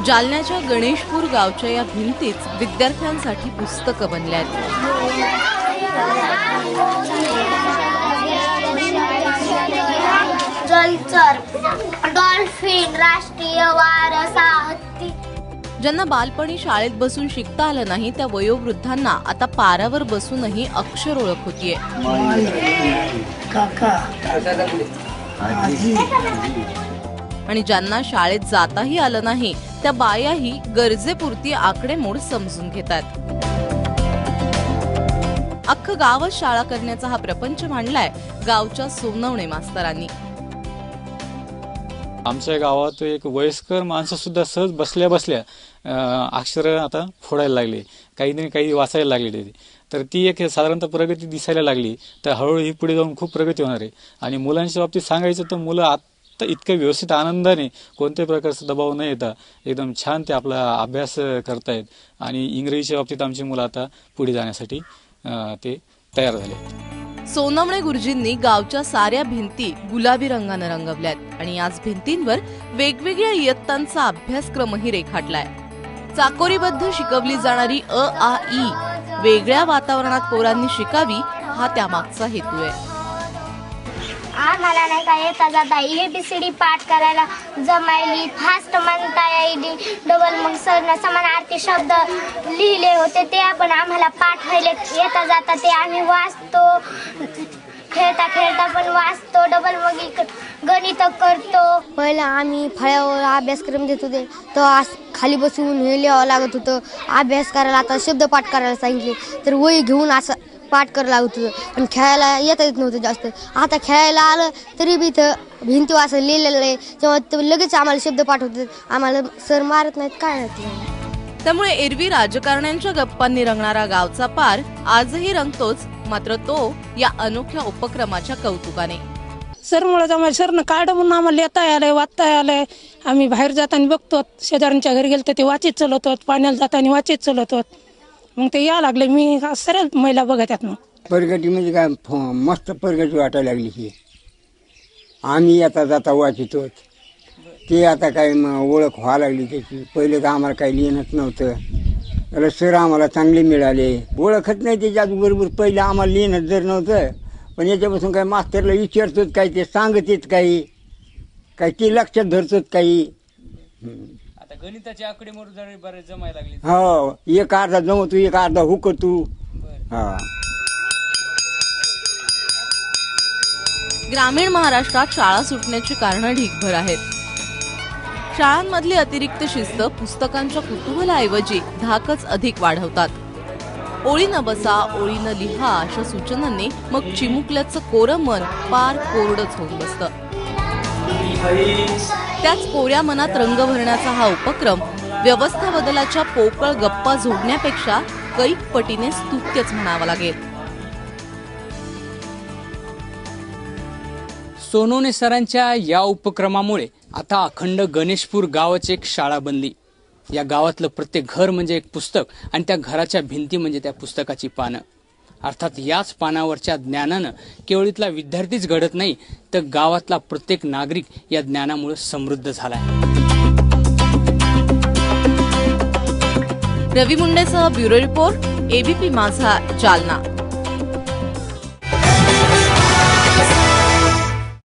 जालन्याच्या गणेशपूर गावच्या या भिंतीच विद्यार्थ्यांसाठी पुस्तकं बनल्या आहेत। जलचर, डॉल्फिन, राष्ट्रीय वारसा हत्ती। ज्यांना बालपणी शाळेत बसून शिकता आलं नाही त्या वयोवृद्धांना आता पारावर बसूनही अक्षर ओळख होतीये। आणि ज्यांना शाळेत जाताही आलं नाही त्या बायाही गरजेपुरती आकडेमोड समजून घेतात। अख्खं गावच शाळा करण्याचा हा प्रपंच मांडलाय गावच्या सोनवणे मास्तरांनी। आमच्या गावात एक वयस्कर माणसं सुद्धा सहज बसल्या बसल्या अक्षर आता फोडायला लागले, काही वाचायला लागले। तर ती एक साधारणतः प्रगती दिसायला लागली। तर हळूहळू ही पुढे जाऊन खूप प्रगती होणार आहे। आणि मुलांच्या बाबतीत सांगायचं तर मुलं आता इतकं व्यवस्थित आनंदाने कोणत्याही प्रकारचा दबाव न येता एकदम छान ते आपला अभ्यास करतायत। आणि इंग्रजीच्या बाबतीत आमची मुलं आता पुढे जाण्यासाठी ते तयार झाले। सोनवणे गुरुजींनी गावच्या साऱ्या भिंती गुलाबी रंगाने रंगवल्यात आणि याच भिंतींवर वेगवेगळ्या इयत्तांचा अभ्यासक्रमही रेखाटलाय। चाकोरीबद्ध शिकवली जाणारी अ आ ई वेगळ्या वातावरणात पोरांनी शिकावी हा त्यामागचा हेतू आहे। आम्हाला नाही का येता जाता ABCD पाठ करायला जमायली, फास्ट म्हणता यायली, डबल मग समानार्थी शब्द लिहिले होते ते आपण आम्हाला पाठ व्हायले येता जाता ते आम्ही वाचतो, खेळता खेळता पण वाचतो, डबल मग गणित करतो। पहिला आम्ही फळ्यावर अभ्यासक्रम देत होते तर खाली बसून हे लिहावं लागत होतं अभ्यास करायला। आता शब्द पाठ करायला सांगितले तर वही घेऊन असं पाठ करायला लागत होतं आणि खेळायला येता येत नव्हतं जास्त। आता खेळायला आलं तरी बी इथं भिंतीवर असं लिहिलेलं आहे तेव्हा लगेच आम्हाला शब्द पाठ होतात, आम्हाला सर मारत नाहीत काय नाही। त्यामुळे एरवी राजकारण्यांच्या गप्पांनी रंगणारा गावचा पार आजही रंगतोच, मात्र तो या अनोख्या उपक्रमाच्या कौतुकाने। सरमुळे आम्हाला सरनं कार्ड म्हणून आम्हाला येता आलंय, वाचता आलंय। आम्ही बाहेर जाताना बघतो, शेजाऱ्यांच्या घरी गेलो तर ते वाचीत चलवतो, पाण्याला जाताना वाचीत चलवतो, मग ते या लागले। मी सरळ महिला बघत आहेत। मग प्रगती म्हणजे काय मस्त प्रगती वाटायला लागली की आम्ही आता जाता वाचितो ते आता काय ओळख व्हायला लागली त्याची। पहिले तर आम्हाला काही लिहिणंच नव्हतं, तर सर आम्हाला चांगले मिळाले। ओळखत नाही त्याच्याबरोबर पहिले आम्हाला लिहिणंच जर नव्हतं, पण याच्यापासून काय मास्तरला विचारतोच काही, ते सांगतेत काही ते लक्षात धरतोच काही। आता गणिताची आकडेमोड बरेच जमायला लागली। हो, एक अर्धा जमवतो, एक अर्धा हुकतो। हा, ग्रामीण महाराष्ट्रात शाळा सुटण्याची कारणं ढीगभर आहेत। शाळांमधली अतिरिक्त शिस्त पुस्तकांच्या कुतूहलाऐवजी धाकच अधिक वाढवतात। ओळीनं बसा, ओळीनं लिहा अशा सूचनांनी मग चिमुकल्याचं कोरं मन पार कोरडच होऊन बसतं। त्याच कोऱ्या मनात रंग भरण्याचा हा उपक्रम व्यवस्था बदलाच्या पोकळ गप्पा जोडण्यापेक्षा कैक पटीने स्तुत्यच म्हणावा लागेल। सोनवणे सरांच्या या उपक्रमामुळे आता अखंड गणेशपूर गावाची एक शाळा बनली। या गावातलं प्रत्येक घर म्हणजे एक पुस्तक आणि त्या घराच्या भिंती म्हणजे त्या पुस्तकाची पानं। अर्थात याच पानावरच्या ज्ञानानं केवळ इथला विद्यार्थीच घडत नाही तर गावातला प्रत्येक नागरिक या ज्ञानामुळे समृद्ध झालाय। रवी मुंडेसह ब्युरो रिपोर्ट, ABP माझा, जालना।